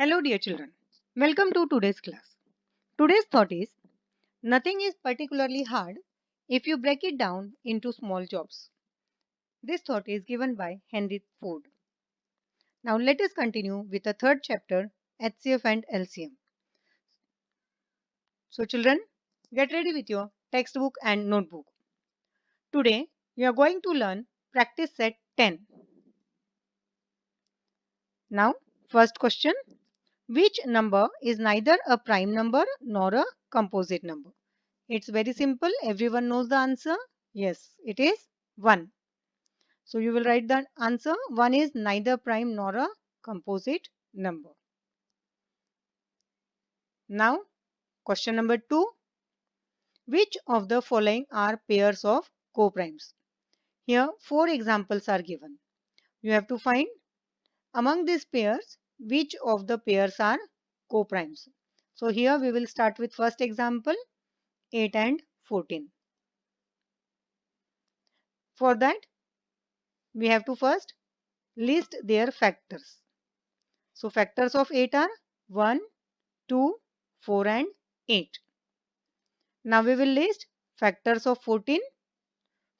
Hello, dear children. Welcome to today's class. Today's thought is nothing is particularly hard if you break it down into small jobs. This thought is given by Henry Ford. Now, let us continue with the third chapter HCF and LCM. So, children, get ready with your textbook and notebook. Today, we are going to learn practice set 10. Now, first question. Which number is neither a prime number nor a composite number? It's very simple. Everyone knows the answer. Yes, it is 1. So you will write the answer. 1 is neither prime nor a composite number. Now, question number 2. Which of the following are pairs of coprimes? Here, 4 examples are given. You have to find among these pairs which of the pairs are coprimes. So here we will start with first example, 8 and 14. For that, we have to first list their factors. So factors of 8 are 1, 2, 4 and 8. Now we will list factors of 14.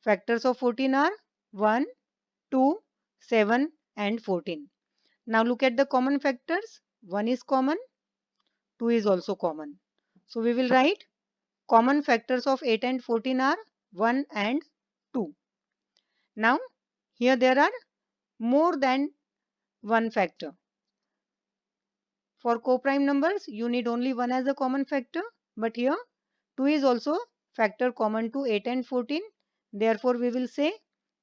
Factors of 14 are 1, 2, 7 and 14. Now look at the common factors. 1 is common, 2 is also common. So we will write common factors of 8 and 14 are 1 and 2. Now here there are more than one factor. For coprime numbers, you need only 1 as a common factor, but here 2 is also factor common to 8 and 14. Therefore, we will say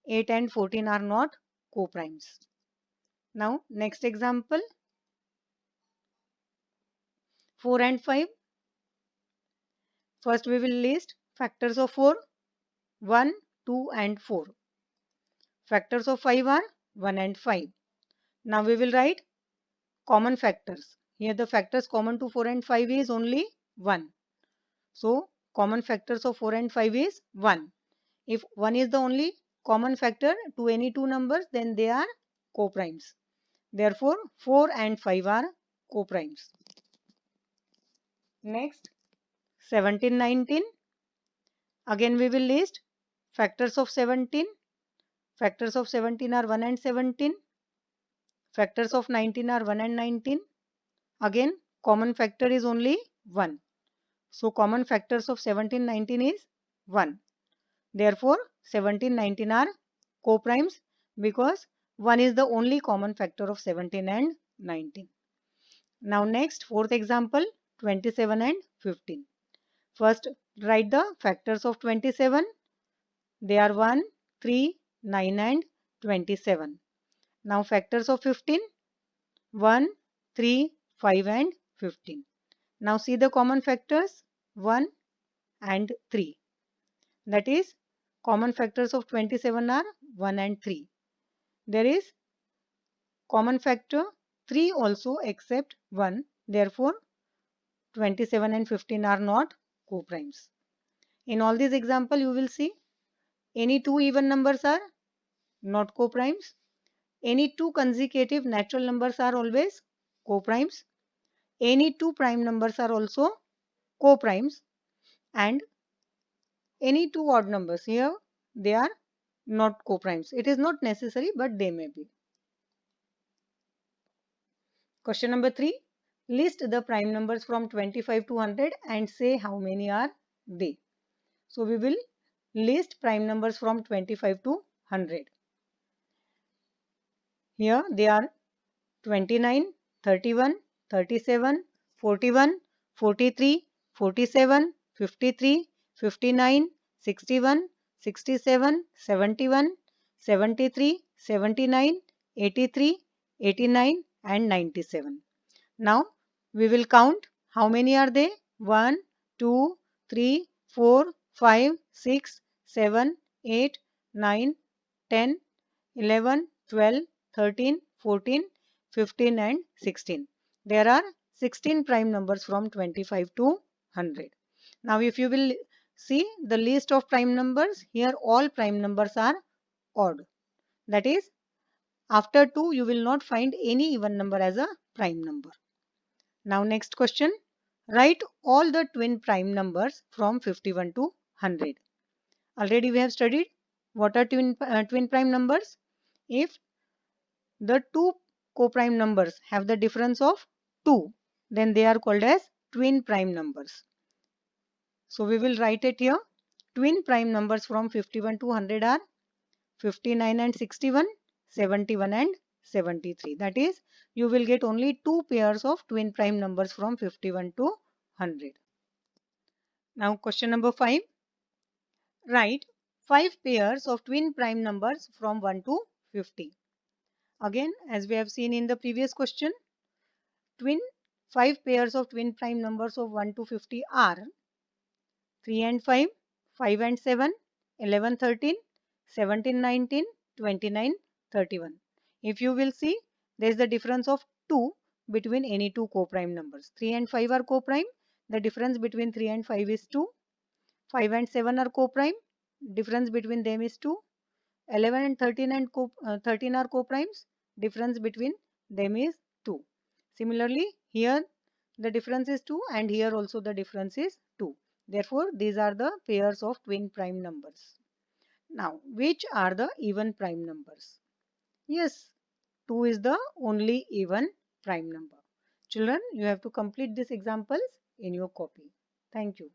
8 and 14 are not coprimes. Now, next example, 4 and 5. First, we will list factors of 4, 1, 2 and 4. Factors of 5 are 1 and 5. Now, we will write common factors. Here, the factors common to 4 and 5 is only 1. So, common factors of 4 and 5 is 1. If 1 is the only common factor to any two numbers, then they are coprimes. Therefore, 4 and 5 are coprimes. Next, 17, 19. Again, we will list factors of 17. Factors of 17 are 1 and 17. Factors of 19 are 1 and 19. Again, common factor is only 1. So, common factors of 17, 19 is 1. Therefore, 17, 19 are coprimes because 1 is the only common factor of 17 and 19. Now next, fourth example, 27 and 15. First, write the factors of 27. They are 1, 3, 9 and 27. Now factors of 15, 1, 3, 5 and 15. Now see the common factors 1 and 3. That is, common factors of 27 are 1 and 3. There is common factor 3 also except 1. Therefore, 27 and 15 are not coprimes. In all these examples, you will see any two even numbers are not coprimes. Any two consecutive natural numbers are always coprimes. Any two prime numbers are also coprimes. And any two odd numbers here, they are not coprimes. It is not necessary, but they may be. Question number 3. List the prime numbers from 25 to 100 and say how many are they. So we will list prime numbers from 25 to 100. Here they are 29, 31, 37, 41, 43, 47, 53, 59, 61, 67, 71, 73, 79, 83, 89 and 97. Now we will count how many are they? 1, 2, 3, 4, 5, 6, 7, 8, 9, 10, 11, 12, 13, 14, 15 and 16. There are 16 prime numbers from 25 to 100. Now if you will see the list of prime numbers, here all prime numbers are odd. That is, after 2 you will not find any even number as a prime number. Now next question. Write all the twin prime numbers from 51 to 100. Already we have studied what are twin prime numbers. If the two co-prime numbers have the difference of 2, then they are called as twin prime numbers. So we will write it here. Twin prime numbers from 51 to 100 are 59 and 61, 71 and 73. That is, you will get only two pairs of twin prime numbers from 51 to 100. Now question number 5. Write 5 pairs of twin prime numbers from 1 to 50. Again, as we have seen in the previous question, twin 5 pairs of twin prime numbers of 1 to 50 are 3 and 5, 5 and 7, 11, 13, 17, 19, 29, 31. If you will see, there is the difference of 2 between any two co-prime numbers. 3 and 5 are co-prime. The difference between 3 and 5 is 2. 5 and 7 are co-prime. Difference between them is 2. 11 and 13 are co-primes. Difference between them is 2. Similarly, here the difference is 2 and here also the difference is 2. Therefore, these are the pairs of twin prime numbers. Now, which are the even prime numbers? Yes, 2 is the only even prime number. Children, you have to complete these examples in your copy. Thank you.